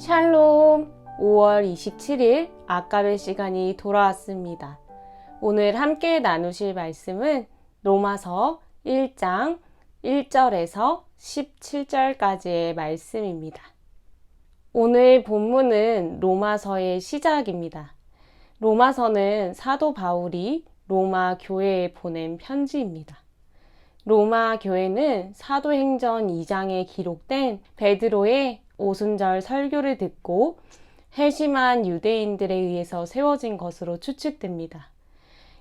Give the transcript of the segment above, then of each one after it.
샬롬! 5월 27일 아까벨 시간이 돌아왔습니다. 오늘 함께 나누실 말씀은 로마서 1장 1절에서 17절까지의 말씀입니다. 오늘 본문은 로마서의 시작입니다. 로마서는 사도 바울이 로마 교회에 보낸 편지입니다. 로마 교회는 사도행전 2장에 기록된 베드로의 오순절 설교를 듣고 회심한 유대인들에 의해서 세워진 것으로 추측됩니다.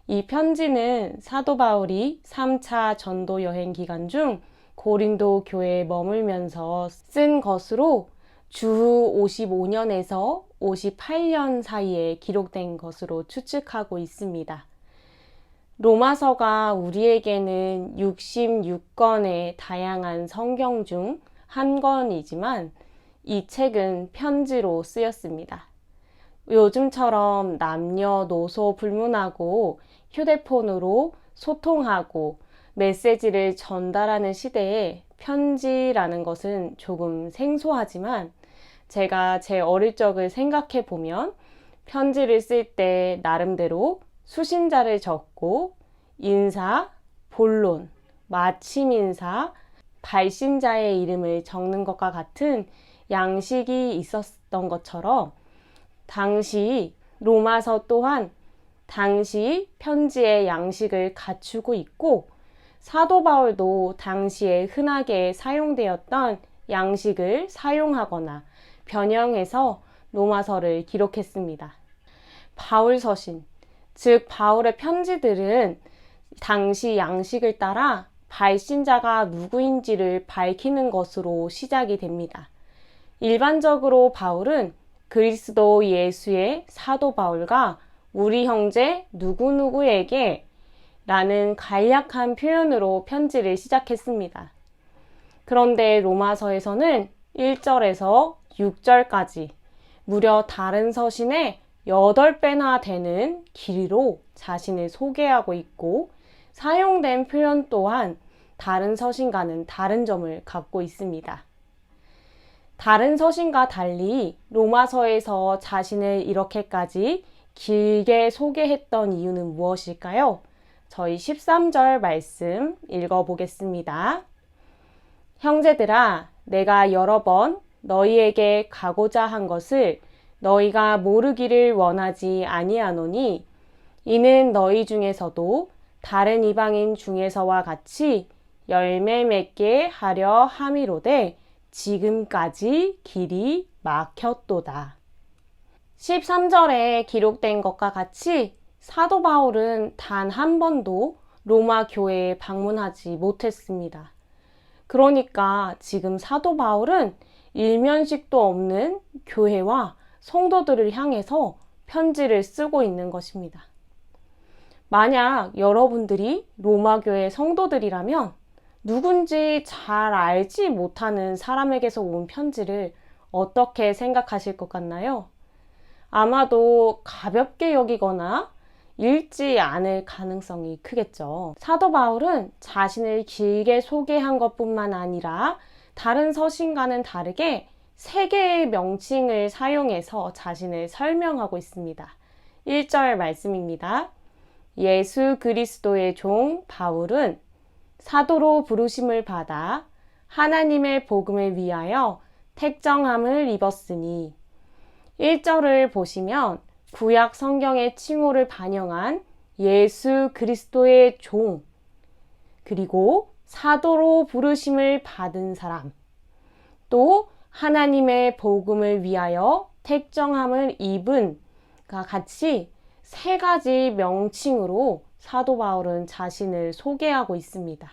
이 편지는 사도 바울이 3차 전도 여행 기간 중 고린도 교회에 머물면서 쓴 것으로 주후 55년에서 58년 사이에 기록된 것으로 추측하고 있습니다. 로마서가 우리에게는 66권의 다양한 성경 중 한 권이지만 이 책은 편지로 쓰였습니다. 요즘처럼 남녀노소 불문하고 휴대폰으로 소통하고 메시지를 전달하는 시대에 편지라는 것은 조금 생소하지만 제가 제 어릴 적을 생각해 보면 편지를 쓸 때 나름대로 수신자를 적고 인사, 본론, 마침 인사, 발신자의 이름을 적는 것과 같은 양식이 있었던 것처럼 당시 로마서 또한 당시 편지의 양식을 갖추고 있고 사도 바울도 당시에 흔하게 사용되었던 양식을 사용하거나 변형해서 로마서를 기록했습니다. 바울 서신, 즉 바울의 편지들은 당시 양식을 따라 발신자가 누구인지를 밝히는 것으로 시작이 됩니다. 일반적으로 바울은 그리스도 예수의 사도 바울과 우리 형제 누구누구에게 라는 간략한 표현으로 편지를 시작했습니다. 그런데 로마서에서는 1절에서 6절까지 무려 다른 서신의 8배나 되는 길이로 자신을 소개하고 있고 사용된 표현 또한 다른 서신과는 다른 점을 갖고 있습니다. 다른 서신과 달리 로마서에서 자신을 이렇게까지 길게 소개했던 이유는 무엇일까요? 저희 13절 말씀 읽어보겠습니다. 형제들아, 내가 여러 번 너희에게 가고자 한 것을 너희가 모르기를 원하지 아니하노니 이는 너희 중에서도 다른 이방인 중에서와 같이 열매 맺게 하려 함이로되 지금까지 길이 막혔도다. 13절에 기록된 것과 같이 사도 바울은 단 한 번도 로마 교회에 방문하지 못했습니다. 그러니까 지금 사도 바울은 일면식도 없는 교회와 성도들을 향해서 편지를 쓰고 있는 것입니다. 만약 여러분들이 로마 교회 성도들이라면 누군지 잘 알지 못하는 사람에게서 온 편지를 어떻게 생각하실 것 같나요? 아마도 가볍게 여기거나 읽지 않을 가능성이 크겠죠. 사도 바울은 자신을 길게 소개한 것뿐만 아니라 다른 서신과는 다르게 3개의 명칭을 사용해서 자신을 설명하고 있습니다. 1절 말씀입니다. 예수 그리스도의 종 바울은 사도로 부르심을 받아 하나님의 복음을 위하여 택정함을 입었으니 1절을 보시면 구약 성경의 칭호를 반영한 예수 그리스도의 종 그리고 사도로 부르심을 받은 사람 또 하나님의 복음을 위하여 택정함을 입은과 같이 3가지 명칭으로 사도 바울은 자신을 소개하고 있습니다.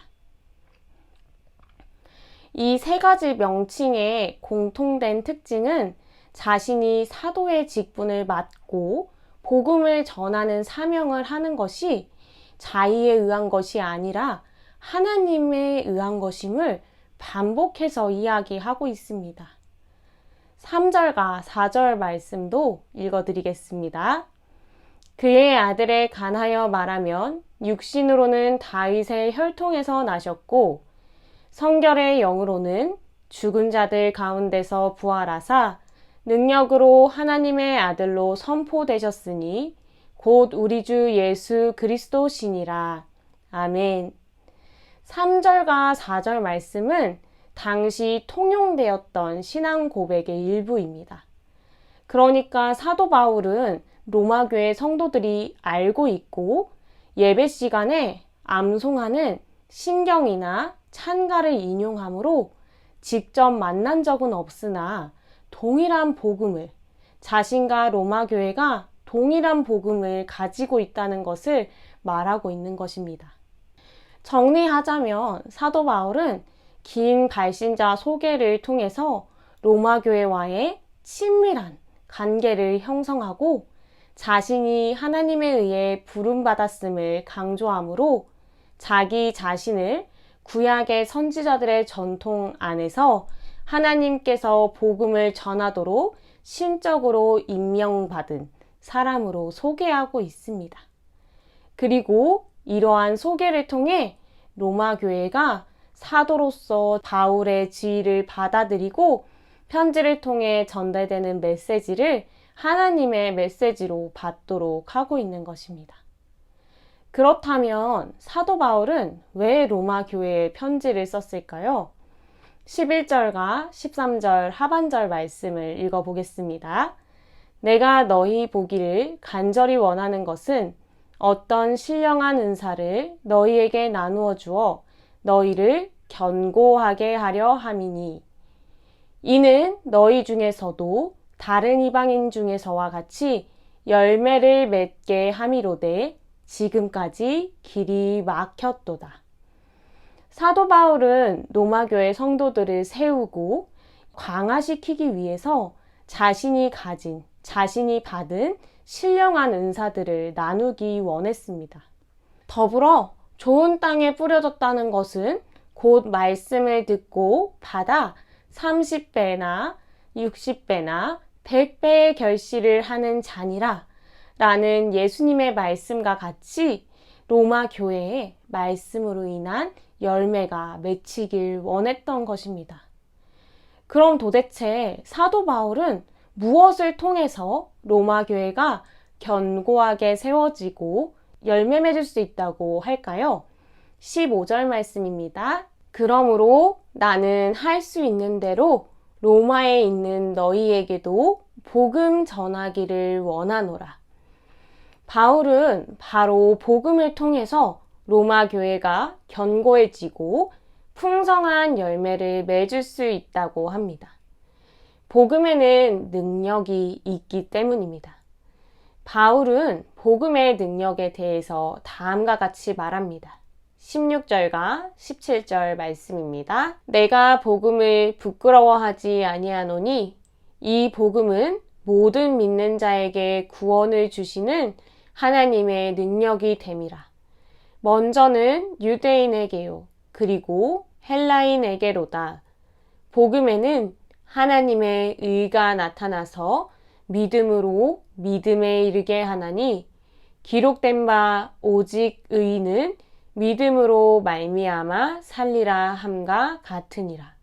이 3가지 명칭의 공통된 특징은 자신이 사도의 직분을 맡고 복음을 전하는 사명을 하는 것이 자의에 의한 것이 아니라 하나님에 의한 것임을 반복해서 이야기하고 있습니다. 3절과 4절 말씀도 읽어드리겠습니다. 그의 아들에 관하여 말하면 육신으로는 다윗의 혈통에서 나셨고 성결의 영으로는 죽은 자들 가운데서 부활하사 능력으로 하나님의 아들로 선포되셨으니 곧 우리 주 예수 그리스도시니라. 아멘. 3절과 4절 말씀은 당시 통용되었던 신앙 고백의 일부입니다. 그러니까 사도 바울은 로마교회 성도들이 알고 있고 예배 시간에 암송하는 신경이나 찬가를 인용하므로 직접 만난 적은 없으나 동일한 복음을, 자신과 로마교회가 동일한 복음을 가지고 있다는 것을 말하고 있는 것입니다. 정리하자면 사도 바울은 긴 발신자 소개를 통해서 로마교회와의 친밀한 관계를 형성하고 자신이 하나님에 의해 부름받았음을 강조하므로 자기 자신을 구약의 선지자들의 전통 안에서 하나님께서 복음을 전하도록 신적으로 임명받은 사람으로 소개하고 있습니다. 그리고 이러한 소개를 통해 로마 교회가 사도로서 바울의 지위를 받아들이고 편지를 통해 전달되는 메시지를 하나님의 메시지로 받도록 하고 있는 것입니다. 그렇다면 사도 바울은 왜 로마 교회에 편지를 썼을까요? 11절과 13절 하반절 말씀을 읽어보겠습니다. 내가 너희 보기를 간절히 원하는 것은 어떤 신령한 은사를 너희에게 나누어 주어 너희를 견고하게 하려 함이니 이는 너희 중에서도 다른 이방인 중에서와 같이 열매를 맺게 함이로되 지금까지 길이 막혔도다. 사도 바울은 로마교회 성도들을 세우고 강화시키기 위해서 자신이 받은 신령한 은사들을 나누기 원했습니다. 더불어 좋은 땅에 뿌려졌다는 것은 곧 말씀을 듣고 받아 30배나 60배나 100배의 결실을 하는 자니라 라는 예수님의 말씀과 같이 로마 교회의 말씀으로 인한 열매가 맺히길 원했던 것입니다. 그럼 도대체 사도 바울은 무엇을 통해서 로마 교회가 견고하게 세워지고 열매 맺을 수 있다고 할까요? 15절 말씀입니다. 그러므로 나는 할 수 있는 대로 로마에 있는 너희에게도 복음 전하기를 원하노라. 바울은 바로 복음을 통해서 로마 교회가 견고해지고 풍성한 열매를 맺을 수 있다고 합니다. 복음에는 능력이 있기 때문입니다. 바울은 복음의 능력에 대해서 다음과 같이 말합니다. 16절과 17절 말씀입니다. 내가 복음을 부끄러워하지 아니하노니 이 복음은 모든 믿는 자에게 구원을 주시는 하나님의 능력이 됨이라. 먼저는 유대인에게요. 그리고 헬라인에게로다. 복음에는 하나님의 의가 나타나서 믿음으로 믿음에 이르게 하나니 기록된 바 오직 의인은 믿음으로 말미암아 살리라 함과 같으니라.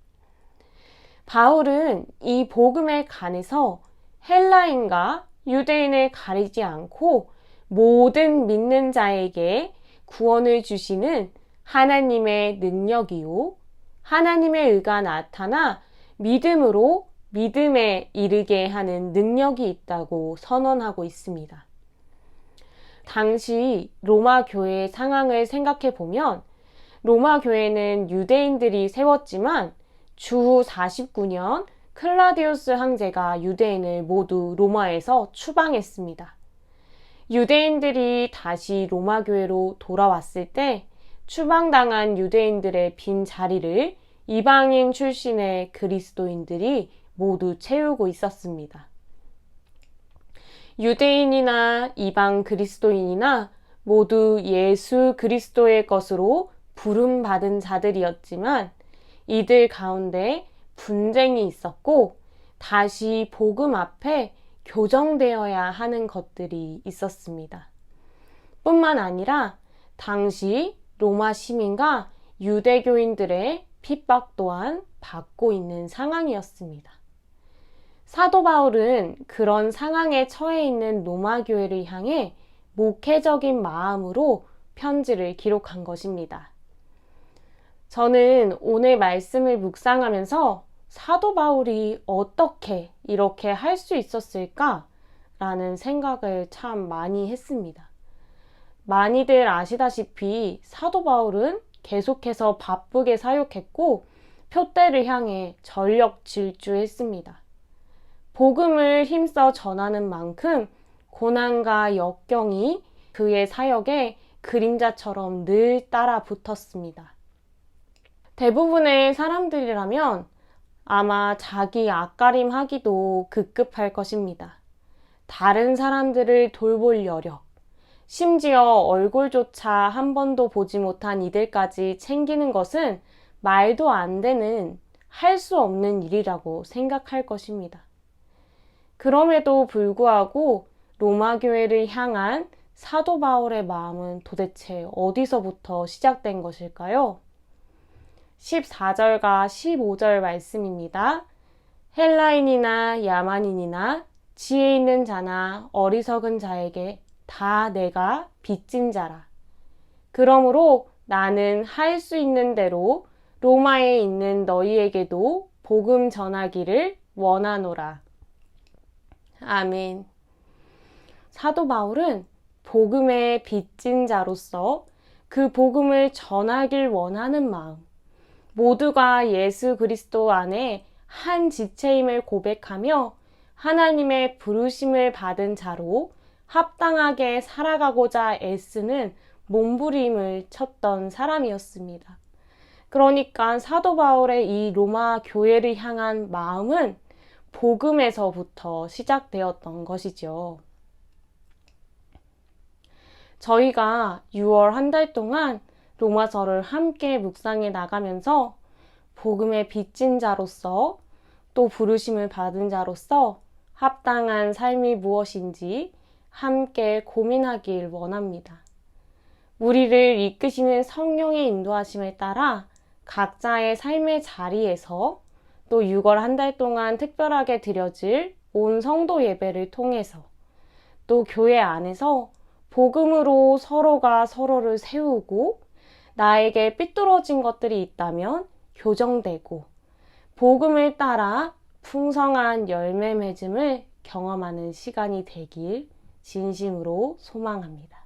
바울은 이 복음에 관해서 헬라인과 유대인을 가리지 않고 모든 믿는 자에게 구원을 주시는 하나님의 능력이요 하나님의 의가 나타나 믿음으로 믿음에 이르게 하는 능력이 있다고 선언하고 있습니다. 당시 로마 교회의 상황을 생각해 보면 로마 교회는 유대인들이 세웠지만 주후 49년 클라디우스 황제가 유대인을 모두 로마에서 추방했습니다. 유대인들이 다시 로마 교회로 돌아왔을 때 추방당한 유대인들의 빈 자리를 이방인 출신의 그리스도인들이 모두 채우고 있었습니다. 유대인이나 이방 그리스도인이나 모두 예수 그리스도의 것으로 부름받은 자들이었지만 이들 가운데 분쟁이 있었고 다시 복음 앞에 교정되어야 하는 것들이 있었습니다. 뿐만 아니라 당시 로마 시민과 유대교인들의 핍박 또한 받고 있는 상황이었습니다. 사도 바울은 그런 상황에 처해 있는 로마 교회를 향해 목회적인 마음으로 편지를 기록한 것입니다. 저는 오늘 말씀을 묵상하면서 사도 바울이 어떻게 이렇게 할 수 있었을까? 라는 생각을 참 많이 했습니다. 많이들 아시다시피 사도 바울은 계속해서 바쁘게 사역했고 표대를 향해 전력 질주했습니다. 복음을 힘써 전하는 만큼 고난과 역경이 그의 사역에 그림자처럼 늘 따라 붙었습니다. 대부분의 사람들이라면 아마 자기 앞가림하기도 급급할 것입니다. 다른 사람들을 돌볼 여력, 심지어 얼굴조차 한 번도 보지 못한 이들까지 챙기는 것은 말도 안 되는, 할 수 없는 일이라고 생각할 것입니다. 그럼에도 불구하고 로마 교회를 향한 사도 바울의 마음은 도대체 어디서부터 시작된 것일까요? 14절과 15절 말씀입니다. 헬라인이나 야만인이나 지혜 있는 자나 어리석은 자에게 다 내가 빚진 자라. 그러므로 나는 할 수 있는 대로 로마에 있는 너희에게도 복음 전하기를 원하노라. 아멘. 사도 바울은 복음의 빚진 자로서 그 복음을 전하길 원하는 마음, 모두가 예수 그리스도 안에 한 지체임을 고백하며 하나님의 부르심을 받은 자로 합당하게 살아가고자 애쓰는 몸부림을 쳤던 사람이었습니다. 그러니까 사도 바울의 이 로마 교회를 향한 마음은 복음에서부터 시작되었던 것이죠. 저희가 6월 한 달 동안 로마서를 함께 묵상해 나가면서 복음의 빚진 자로서 또 부르심을 받은 자로서 합당한 삶이 무엇인지 함께 고민하길 원합니다. 우리를 이끄시는 성령의 인도하심에 따라 각자의 삶의 자리에서 또 6월 한 달 동안 특별하게 드려질 온 성도 예배를 통해서 또 교회 안에서 복음으로 서로가 서로를 세우고 나에게 삐뚤어진 것들이 있다면 교정되고 복음을 따라 풍성한 열매 맺음을 경험하는 시간이 되길 진심으로 소망합니다.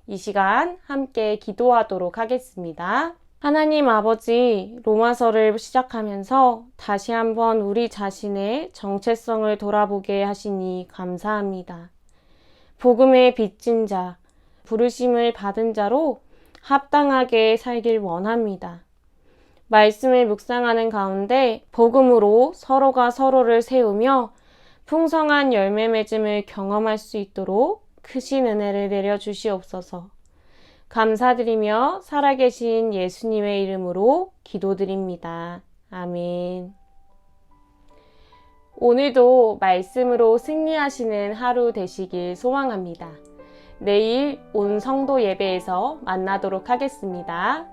이 시간 함께 기도하도록 하겠습니다. 하나님 아버지, 로마서를 시작하면서 다시 한번 우리 자신의 정체성을 돌아보게 하시니 감사합니다. 복음의 빚진 자, 부르심을 받은 자로 합당하게 살길 원합니다. 말씀을 묵상하는 가운데 복음으로 서로가 서로를 세우며 풍성한 열매 맺음을 경험할 수 있도록 크신 은혜를 내려주시옵소서. 감사드리며 살아계신 예수님의 이름으로 기도드립니다. 아멘. 오늘도 말씀으로 승리하시는 하루 되시길 소망합니다. 내일 온 성도 예배에서 만나도록 하겠습니다.